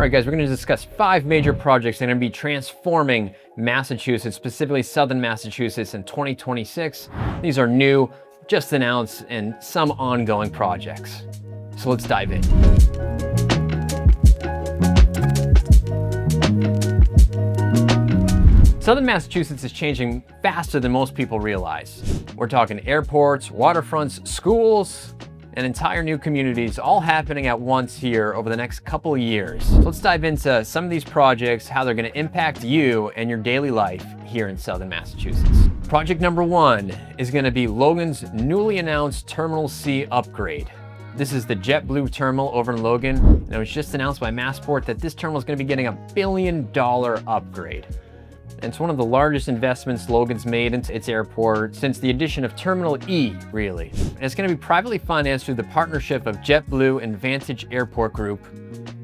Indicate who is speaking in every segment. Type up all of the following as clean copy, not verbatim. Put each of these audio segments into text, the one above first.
Speaker 1: right, guys, we're going to discuss 5 major projects that are going to be transforming Massachusetts, specifically Southern Massachusetts in 2026. These are new, just announced, and some ongoing projects. So let's dive in. Southern Massachusetts is changing faster than most people realize. We're talking airports, waterfronts, schools, and entire new communities all happening at once here over the next couple of years. So let's dive into some of these projects, how they're going to impact you and your daily life here in Southern Massachusetts. Project number 1 is going to be Logan's newly announced Terminal C upgrade. This is the JetBlue terminal over in Logan, and it was just announced by Massport that this terminal is going to be getting $1 billion upgrade. And it's one of the largest investments Logan's made into its airport since the addition of Terminal E, really. And it's going to be privately financed through the partnership of JetBlue and Vantage Airport Group,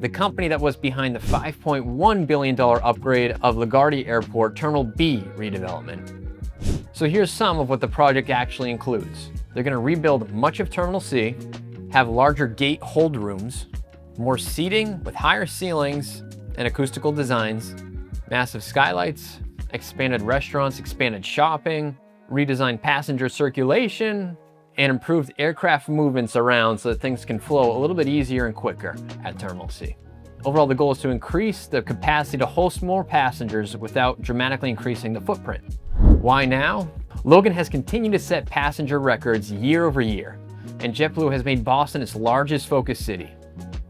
Speaker 1: the company that was behind the $5.1 billion upgrade of LaGuardia Airport Terminal B redevelopment. So here's some of what the project actually includes. They're going to rebuild much of Terminal C, have larger gate hold rooms, more seating with higher ceilings and acoustical designs, massive skylights, expanded restaurants, expanded shopping, redesigned passenger circulation, and improved aircraft movements around so that things can flow a little bit easier and quicker at Terminal C. Overall, the goal is to increase the capacity to host more passengers without dramatically increasing the footprint. Why now? Logan has continued to set passenger records year over year, and JetBlue has made Boston its largest focus city.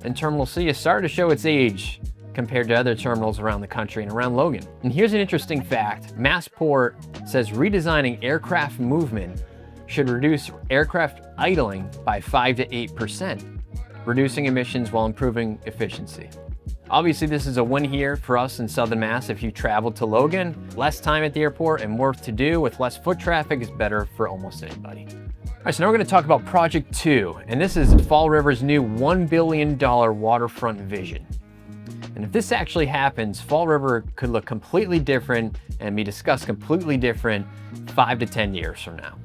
Speaker 1: And Terminal C has started to show its age compared to other terminals around the country and around Logan. And here's an interesting fact. Massport says redesigning aircraft movement should reduce aircraft idling by 5 to 8%, reducing emissions while improving efficiency. Obviously, this is a win here for us in Southern Mass. If you travel to Logan, less time at the airport and more to do with less foot traffic is better for almost anybody. All right, so now we're going to talk about Project 2, and this is Fall River's new $1 billion waterfront vision. And if this actually happens, Fall River could look completely different and be discussed completely different 5 to 10 years from now.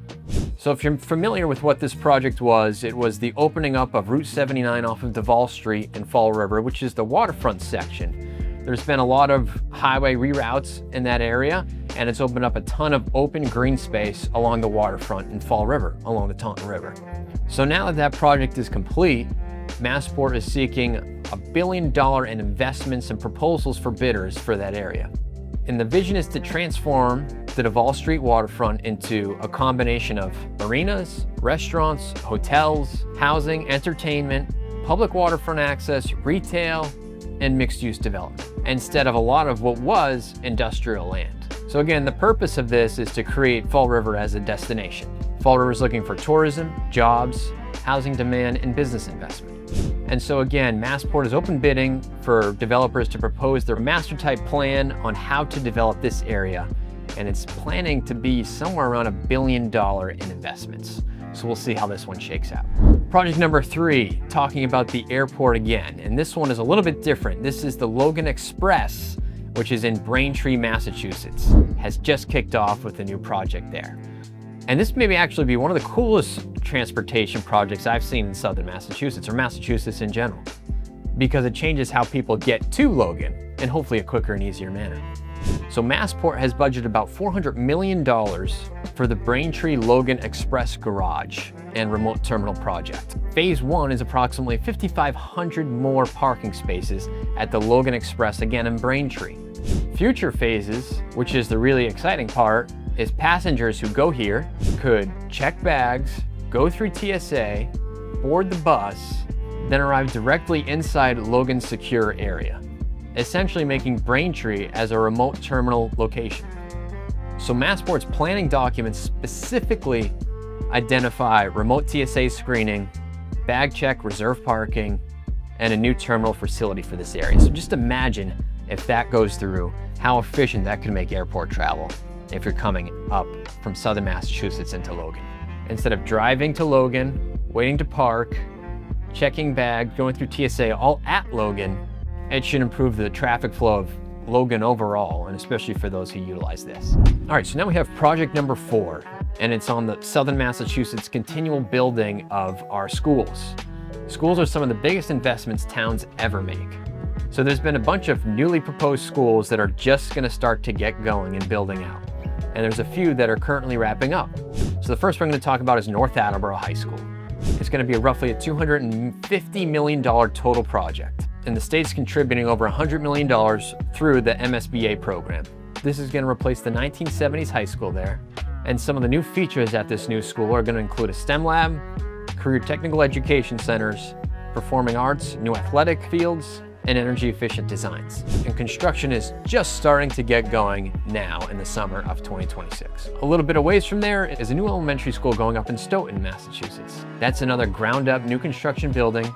Speaker 1: So if you're familiar with what this project was, it was the opening up of Route 79 off of Duval Street in Fall River, which is the waterfront section. There's been a lot of highway reroutes in that area, and it's opened up a ton of open green space along the waterfront in Fall River, along the Taunton River. So now that that project is complete, Massport is seeking $1 billion in investments and proposals for bidders for that area. And the vision is to transform the Duval Street waterfront into a combination of marinas, restaurants, hotels, housing, entertainment, public waterfront access, retail, and mixed-use development, instead of a lot of what was industrial land. So again, the purpose of this is to create Fall River as a destination. Fall River is looking for tourism, jobs, housing demand, and business investment. And so again, Massport is open bidding for developers to propose their master type plan on how to develop this area. And it's planning to be somewhere around $1 billion in investments. So we'll see how this one shakes out. Project number 3, talking about the airport again. And this one is a little bit different. This is the Logan Express, which is in Braintree, Massachusetts. Has just kicked off with a new project there. And this may actually be one of the coolest transportation projects I've seen in Southern Massachusetts, or Massachusetts in general, because it changes how people get to Logan in hopefully a quicker and easier manner. So Massport has budgeted about $400 million for the Braintree Logan Express Garage and Remote Terminal project. Phase 1 is approximately 5,500 more parking spaces at the Logan Express, again in Braintree. Future phases, which is the really exciting part, is passengers who go here could check bags, go through TSA, board the bus, then arrive directly inside Logan's secure area, essentially making Braintree as a remote terminal location. So Massport's planning documents specifically identify remote TSA screening, bag check, reserve parking, and a new terminal facility for this area. So just imagine if that goes through, how efficient that could make airport travel if you're coming up from Southern Massachusetts into Logan. Instead of driving to Logan, waiting to park, checking bag, going through TSA all at Logan, it should improve the traffic flow of Logan overall, and especially for those who utilize this. All right, so now we have project number 4, and it's on the Southern Massachusetts continual building of our schools. Schools are some of the biggest investments towns ever make. So there's been a bunch of newly proposed schools that are just going to start to get going and building out. And there's a few that are currently wrapping up. So the first one I'm going to talk about is North Attleboro High School. It's going to be roughly a $250 million total project. And the state's contributing over $100 million through the MSBA program. This is going to replace the 1970s high school there. And some of the new features at this new school are going to include a STEM lab, career technical education centers, performing arts, new athletic fields, and energy efficient designs. And construction is just starting to get going now in the summer of 2026. A little bit of ways from there is a new elementary school going up in Stoughton, Massachusetts. That's another ground up new construction building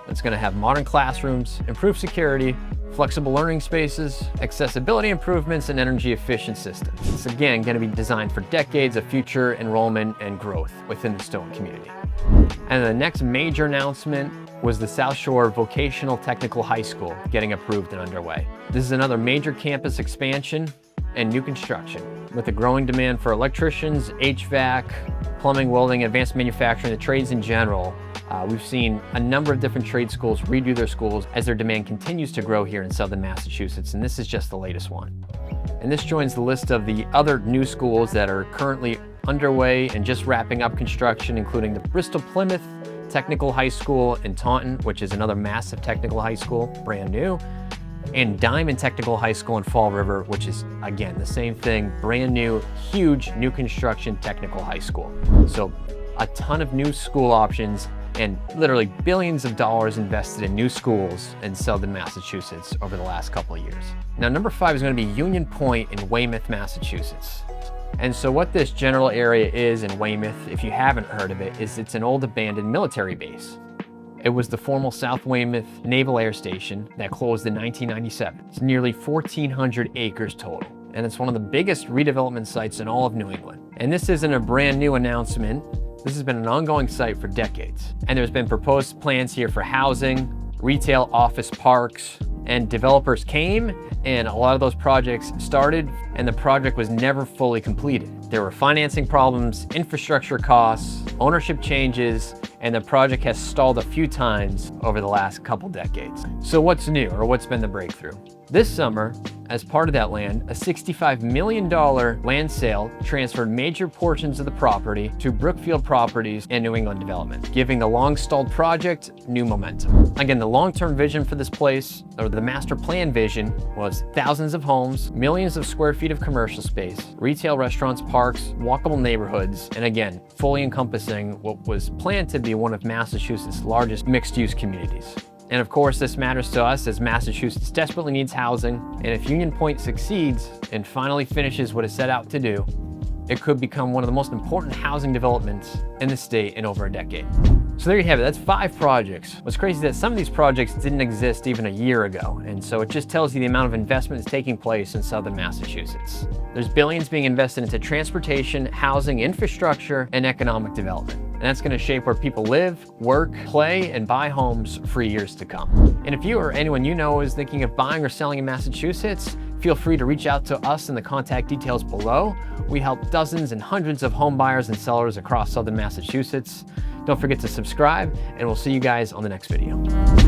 Speaker 1: that's going to have modern classrooms, improved security, flexible learning spaces, accessibility improvements, and energy efficient systems. It's again going to be designed for decades of future enrollment and growth within the Stoughton community. And the next major announcement was the South Shore Vocational Technical High School getting approved and underway. This is another major campus expansion and new construction. With a growing demand for electricians, HVAC, plumbing, welding, advanced manufacturing, the trades in general, we've seen a number of different trade schools redo their schools as their demand continues to grow here in Southern Massachusetts, and this is just the latest one. And this joins the list of the other new schools that are currently underway and just wrapping up construction, including the Bristol Plymouth Technical High School in Taunton, which is another massive technical high school, brand new, and Diamond Technical High School in Fall River, which is, again, the same thing, brand new, huge new construction technical high school. So a ton of new school options and literally billions of dollars invested in new schools in Southern Massachusetts over the last couple of years. Now, number 5 is going to be Union Point in Weymouth, Massachusetts. And so what this general area is in Weymouth, if you haven't heard of it, is it's an old abandoned military base. It was the former South Weymouth Naval Air Station that closed in 1997. It's nearly 1,400 acres total, and it's one of the biggest redevelopment sites in all of New England. And this isn't a brand new announcement. This has been an ongoing site for decades. And there's been proposed plans here for housing, retail, office parks, and developers came, and a lot of those projects started, and the project was never fully completed. There were financing problems, infrastructure costs, ownership changes, and the project has stalled a few times over the last couple decades. So what's new, or what's been the breakthrough? This summer, as part of that land, a $65 million land sale transferred major portions of the property to Brookfield Properties and New England Development, giving the long-stalled project new momentum. Again, the long-term vision for this place, or the master plan vision, was thousands of homes, millions of square feet of commercial space, retail, restaurants, parks, walkable neighborhoods, and again, fully encompassing what was planned to be one of Massachusetts' largest mixed-use communities. And of course, this matters to us as Massachusetts desperately needs housing, and if Union Point succeeds and finally finishes what it set out to do, it could become one of the most important housing developments in the state in over a decade. So there you have it, that's 5 projects. What's crazy is that some of these projects didn't exist even a year ago, and so it just tells you the amount of investment that's taking place in Southern Massachusetts. There's billions being invested into transportation, housing, infrastructure, and economic development. And that's going to shape where people live, work, play, and buy homes for years to come. And if you or anyone you know is thinking of buying or selling in Massachusetts, feel free to reach out to us in the contact details below. We help dozens and hundreds of home buyers and sellers across Southern Massachusetts. Don't forget to subscribe, and we'll see you guys on the next video.